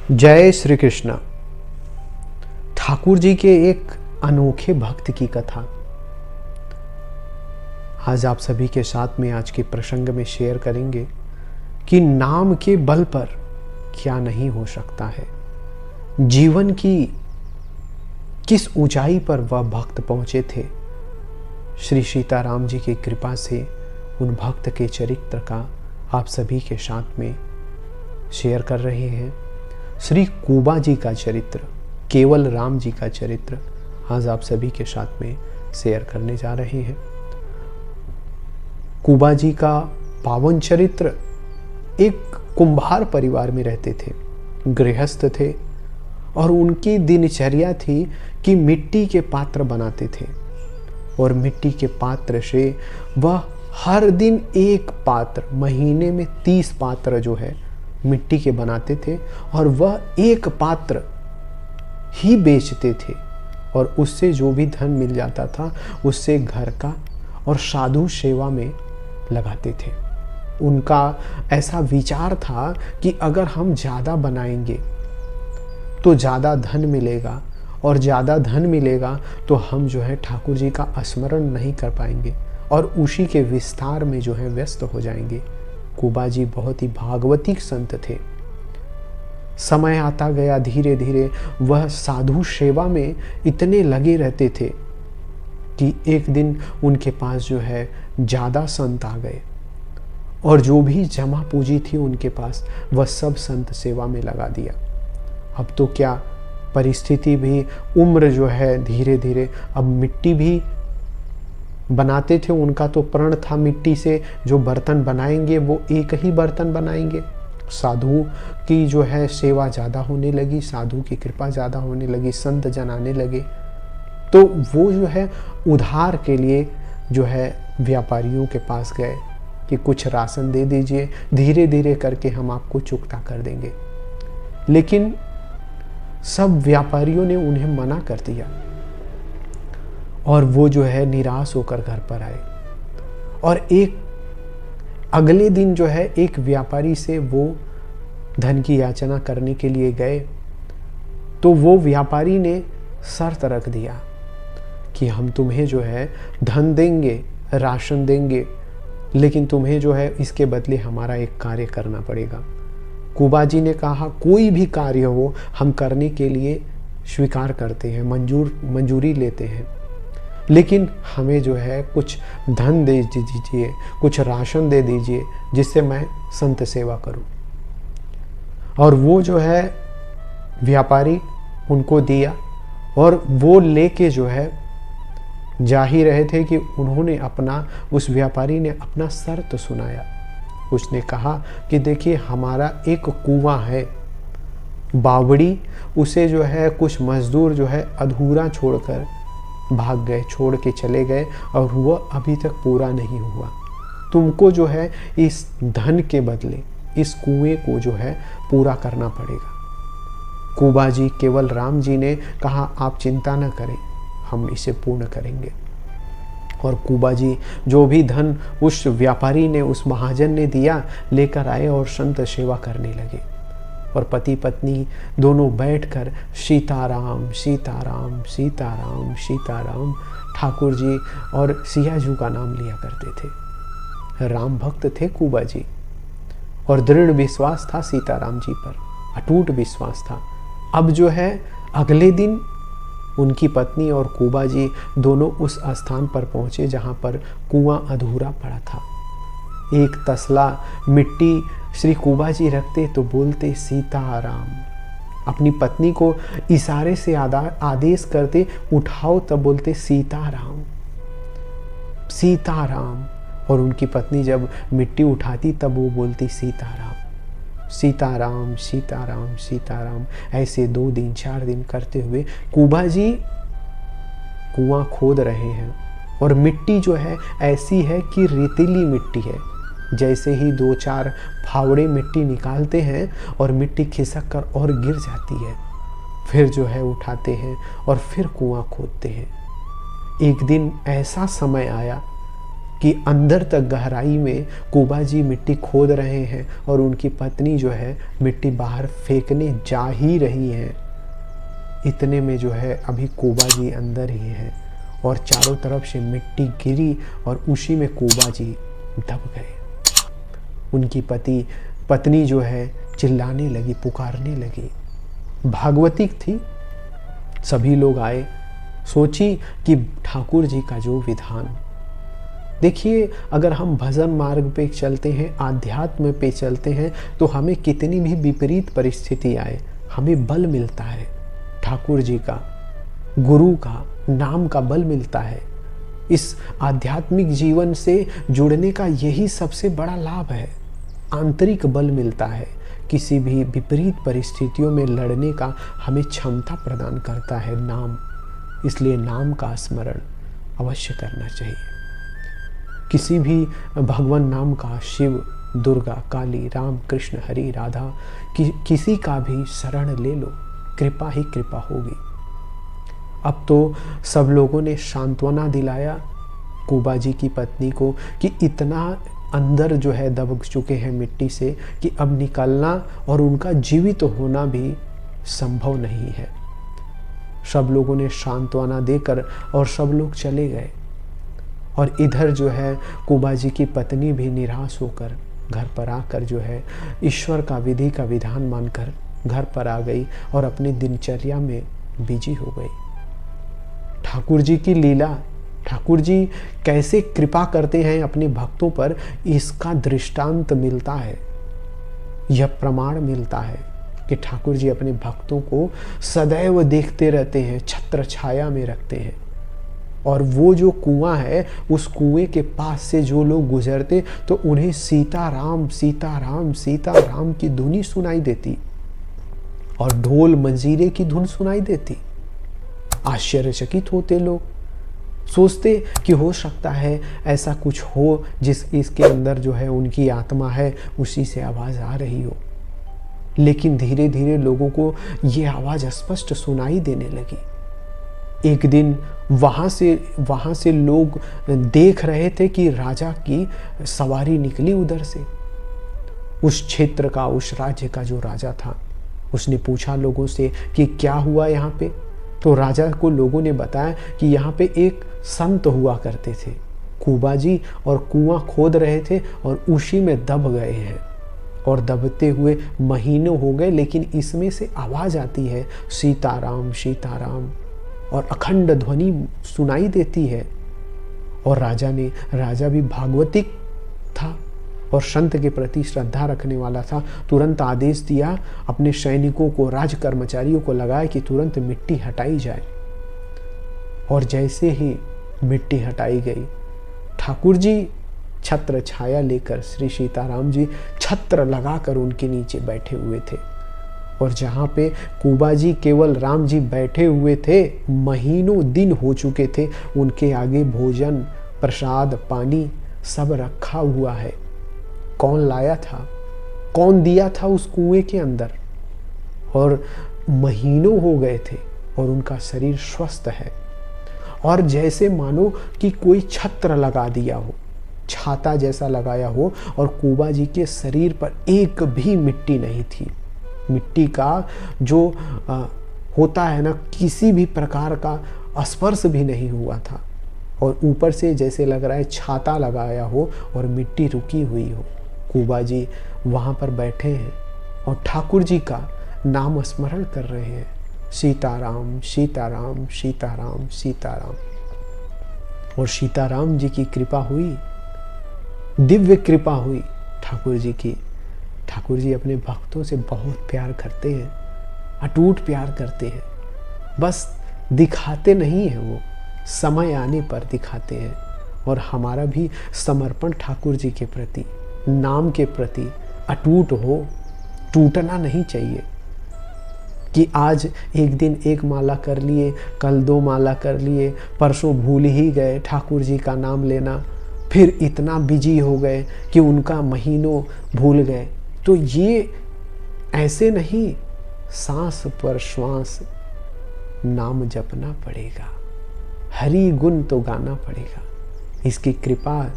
जय श्री कृष्ण। ठाकुर जी के एक अनोखे भक्त की कथा आज आप सभी के साथ में आज के प्रसंग में शेयर करेंगे कि नाम के बल पर क्या नहीं हो सकता है। जीवन की किस ऊंचाई पर वह भक्त पहुंचे थे। श्री सीताराम जी की कृपा से उन भक्त के चरित्र का आप सभी के साथ में शेयर कर रहे हैं। श्री कुबा जी का चरित्र, केवल राम जी का चरित्र आज आप सभी के साथ में शेयर करने जा रहे हैं। कुबा जी का पावन चरित्र, एक कुंभार परिवार में रहते थे, गृहस्थ थे और उनकी दिनचर्या थी कि मिट्टी के पात्र बनाते थे और मिट्टी के पात्र से वह हर दिन एक पात्र, महीने में 30 पात्र जो है मिट्टी के बनाते थे और वह एक पात्र ही बेचते थे और उससे जो भी धन मिल जाता था उससे घर का और साधु सेवा में लगाते थे। उनका ऐसा विचार था कि अगर हम ज़्यादा बनाएंगे तो ज़्यादा धन मिलेगा और ज़्यादा धन मिलेगा तो हम जो है ठाकुर जी का स्मरण नहीं कर पाएंगे और उसी के विस्तार में जो है व्यस्त हो जाएंगे। कुबा जी बहुत ही भागवतिक संत थे। समय आता गया, धीरे धीरे वह साधु सेवा में इतने लगे रहते थे कि एक दिन उनके पास जो है ज़्यादा संत आ गए और जो भी जमा पूंजी थी उनके पास वह सब संत सेवा में लगा दिया। अब तो क्या परिस्थिति भी, उम्र जो है धीरे धीरे, अब मिट्टी भी बनाते थे, उनका तो प्रण था मिट्टी से जो बर्तन बनाएंगे वो एक ही बर्तन बनाएंगे। साधु की जो है सेवा ज़्यादा होने लगी, साधु की कृपा ज़्यादा होने लगी, संत जन आने लगे तो वो जो है उधार के लिए जो है व्यापारियों के पास गए कि कुछ राशन दे दीजिए, धीरे धीरे करके हम आपको चुकता कर देंगे। लेकिन सब व्यापारियों ने उन्हें मना कर दिया और वो जो है निराश होकर घर पर आए और एक अगले दिन जो है एक व्यापारी से वो धन की याचना करने के लिए गए तो वो व्यापारी ने शर्त रख दिया कि हम तुम्हें जो है धन देंगे, राशन देंगे, लेकिन तुम्हें जो है इसके बदले हमारा एक कार्य करना पड़ेगा। कुबा जी ने कहा कोई भी कार्य हो हम करने के लिए स्वीकार करते हैं, मंजूरी लेते हैं, लेकिन हमें जो है कुछ धन दे दीजिए, कुछ राशन दे दीजिए जिससे मैं संत सेवा करूं। और वो जो है व्यापारी उनको दिया और वो लेके जो है जा ही रहे थे कि उन्होंने उस व्यापारी ने अपना शर्त सुनाया। उसने कहा कि देखिए हमारा एक कुआं है, बावड़ी, उसे जो है कुछ मजदूर जो है अधूरा छोड़कर भाग गए, छोड़ के चले गए और वह अभी तक पूरा नहीं हुआ। तुमको जो है इस धन के बदले इस कुएं को जो है पूरा करना पड़ेगा। कुबा जी, केवल राम जी ने कहा आप चिंता न करें, हम इसे पूर्ण करेंगे। और कुबा जी जो भी धन उस व्यापारी ने, उस महाजन ने दिया, लेकर आए और संत सेवा करने लगे। और पति पत्नी दोनों बैठकर सीताराम सीताराम सीताराम सीताराम ठाकुर जी और सियाजू का नाम लिया करते थे। राम भक्त थे कुबा जी और दृढ़ विश्वास था सीताराम जी पर, अटूट विश्वास था। अब जो है अगले दिन उनकी पत्नी और कुबा जी दोनों उस स्थान पर पहुंचे जहां पर कुआं अधूरा पड़ा था। एक तसला मिट्टी श्री कुबा जी रखते तो बोलते सीताराम, अपनी पत्नी को इशारे से आदेश करते उठाओ तब बोलते सीताराम सीताराम, और उनकी पत्नी जब मिट्टी उठाती तब वो बोलती सीताराम सीताराम सीताराम सीताराम। ऐसे 2 दिन 4 दिन करते हुए कुबा जी कुआं खोद रहे हैं और मिट्टी जो है ऐसी है कि रेतीली मिट्टी है। जैसे ही 2-4 फावड़े मिट्टी निकालते हैं और मिट्टी खिसक कर और गिर जाती है, फिर जो है उठाते हैं और फिर कुआं खोदते हैं। एक दिन ऐसा समय आया कि अंदर तक गहराई में कुबा जी मिट्टी खोद रहे हैं और उनकी पत्नी जो है मिट्टी बाहर फेंकने जा ही रही है। इतने में जो है अभी कुबा जी अंदर ही है और चारों तरफ से मिट्टी गिरी और उसी में कुबा जी दब गए। उनकी पत्नी जो है चिल्लाने लगी, पुकारने लगी। भागवती थी। सभी लोग आए। सोची कि ठाकुर जी का जो विधान, देखिए अगर हम भजन मार्ग पे चलते हैं, आध्यात्म पे चलते हैं, तो हमें कितनी भी विपरीत परिस्थिति आए, हमें बल मिलता है ठाकुर जी का, गुरु का, नाम का बल मिलता है। इस आध्यात्मिक जीवन से जुड़ने का यही सबसे बड़ा लाभ है। आंतरिक बल मिलता है, किसी भी विपरीत परिस्थितियों में लड़ने का हमें क्षमता प्रदान करता है नाम। इसलिए नाम का स्मरण अवश्य करना चाहिए। किसी भी भगवान नाम का, शिव, दुर्गा, काली, राम, कृष्ण, हरि, राधा, किसी का भी शरण ले लो, कृपा ही कृपा होगी। अब तो सब लोगों ने सांत्वना दिलाया कुबा जी की पत्नी को कि इतना अंदर जो है दब चुके हैं मिट्टी से कि अब निकलना और उनका जीवित होना भी संभव नहीं है। सब लोगों ने सांत्वना देकर और सब लोग चले गए। और इधर जो है कुबा जी की पत्नी भी निराश होकर घर पर आकर जो है ईश्वर का विधि का विधान मानकर घर पर आ गई और अपनी दिनचर्या में बिजी हो गई। ठाकुर जी की लीला, ठाकुर जी कैसे कृपा करते हैं अपने भक्तों पर, इसका दृष्टांत मिलता है, यह प्रमाण मिलता है कि ठाकुर जी अपने भक्तों को सदैव देखते रहते हैं, छत्र छाया में रखते हैं। और वो जो कुआं है, उस कुएं के पास से जो लोग गुजरते तो उन्हें सीताराम सीताराम सीताराम की धुनी सुनाई देती और ढोल मंजीरे की धुन सुनाई देती। आश्चर्यचकित होते लोग, सोचते कि हो सकता है ऐसा कुछ हो इसके अंदर जो है उनकी आत्मा है, उसी से आवाज़ आ रही हो। लेकिन धीरे धीरे लोगों को ये आवाज़ स्पष्ट सुनाई देने लगी। एक दिन वहाँ से लोग देख रहे थे कि राजा की सवारी निकली उधर से। उस क्षेत्र का, उस राज्य का जो राजा था, उसने पूछा लोगों से कि क्या हुआ यहाँ पे। तो राजा को लोगों ने बताया कि यहाँ पे एक संत हुआ करते थे, कुबा जी, और कुआं खोद रहे थे और उसी में दब गए हैं और दबते हुए महीनों हो गए, लेकिन इसमें से आवाज़ आती है सीताराम सीताराम और अखंड ध्वनि सुनाई देती है। और राजा भी भागवतिक था और संत के प्रति श्रद्धा रखने वाला था। तुरंत आदेश दिया अपने सैनिकों को, राज कर्मचारियों को लगाया कि तुरंत मिट्टी हटाई जाए। और जैसे ही मिट्टी हटाई गई, ठाकुर जी छत्र छाया लेकर, श्री सीताराम जी छत्र लगाकर उनके नीचे बैठे हुए थे। और जहाँ पे कुबा जी केवल राम जी बैठे हुए थे, महीनों दिन हो चुके थे, उनके आगे भोजन, प्रसाद, पानी सब रखा हुआ है। कौन लाया था, कौन दिया था उस कुएं के अंदर? और महीनों हो गए थे और उनका शरीर स्वस्थ है। और जैसे मानो कि कोई छत्र लगा दिया हो, छाता जैसा लगाया हो, और कुबा जी के शरीर पर एक भी मिट्टी नहीं थी। मिट्टी का जो होता है ना, किसी भी प्रकार का स्पर्श भी नहीं हुआ था। और ऊपर से जैसे लग रहा है छाता लगाया हो और मिट्टी रुकी हुई हो। कुबा जी वहाँ पर बैठे हैं और ठाकुर जी का नाम स्मरण कर रहे हैं, सीताराम सीताराम सीताराम सीताराम। और सीताराम जी की कृपा हुई, दिव्य कृपा हुई ठाकुर जी की। ठाकुर जी अपने भक्तों से बहुत प्यार करते हैं, अटूट प्यार करते हैं। बस दिखाते नहीं हैं, वो समय आने पर दिखाते हैं। और हमारा भी समर्पण ठाकुर जी के प्रति, नाम के प्रति अटूट हो, टूटना नहीं चाहिए कि आज एक दिन एक माला कर लिए, कल 2 माला कर लिए, परसों भूल ही गए ठाकुर जी का नाम लेना, फिर इतना बिजी हो गए कि उनका महीनों भूल गए। तो ये ऐसे नहीं, सांस पर श्वास नाम जपना पड़ेगा, हरि गुण तो गाना पड़ेगा। इसकी कृपा,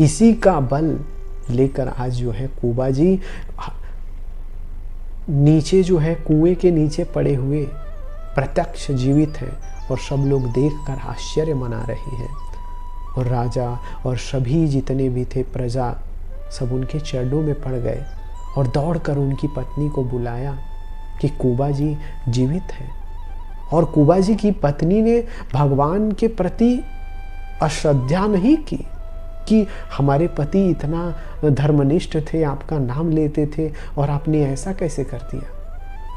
इसी का बल लेकर आज जो है कुबा जी नीचे जो है कुएं के नीचे पड़े हुए प्रत्यक्ष जीवित हैं और सब लोग देखकर आश्चर्य मना रहे हैं। और राजा और सभी जितने भी थे प्रजा सब उनके चरणों में पड़ गए और दौड़कर उनकी पत्नी को बुलाया कि कुबा जी जीवित हैं। और कुबा जी की पत्नी ने भगवान के प्रति अश्रद्धा नहीं की कि हमारे पति इतना धर्मनिष्ठ थे, आपका नाम लेते थे और आपने ऐसा कैसे कर दिया।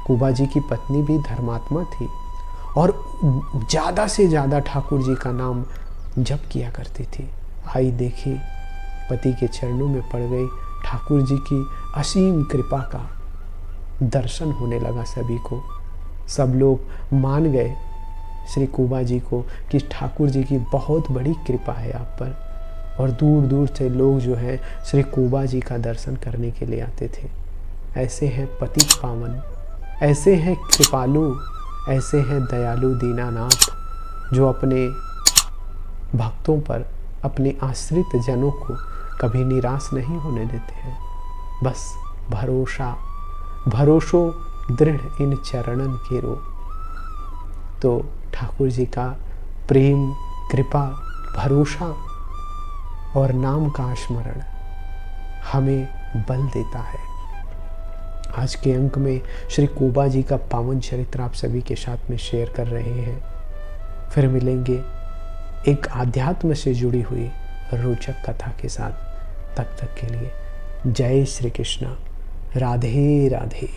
कुबा जी की पत्नी भी धर्मात्मा थी और ज़्यादा से ज़्यादा ठाकुर जी का नाम जप किया करती थी। आई देखी, पति के चरणों में पड़ गई, ठाकुर जी की असीम कृपा का दर्शन होने लगा सभी को। सब लोग मान गए श्री कुबा जी को कि ठाकुर जी की बहुत बड़ी कृपा है आप पर। और दूर दूर से लोग जो है श्री कुबा जी का दर्शन करने के लिए आते थे। ऐसे हैं पतित पावन, ऐसे हैं कृपालु, ऐसे हैं दयालु दीनानाथ, जो अपने भक्तों पर, अपने आश्रित जनों को कभी निराश नहीं होने देते हैं। बस भरोसो दृढ़ इन चरणन के रो। तो ठाकुर जी का प्रेम, कृपा, भरोसा और नाम का स्मरण हमें बल देता है। आज के अंक में श्री कुबा जी का पावन चरित्र आप सभी के साथ में शेयर कर रहे हैं। फिर मिलेंगे एक आध्यात्म से जुड़ी हुई रोचक कथा के साथ। तब तक के लिए जय श्री कृष्ण, राधे राधे।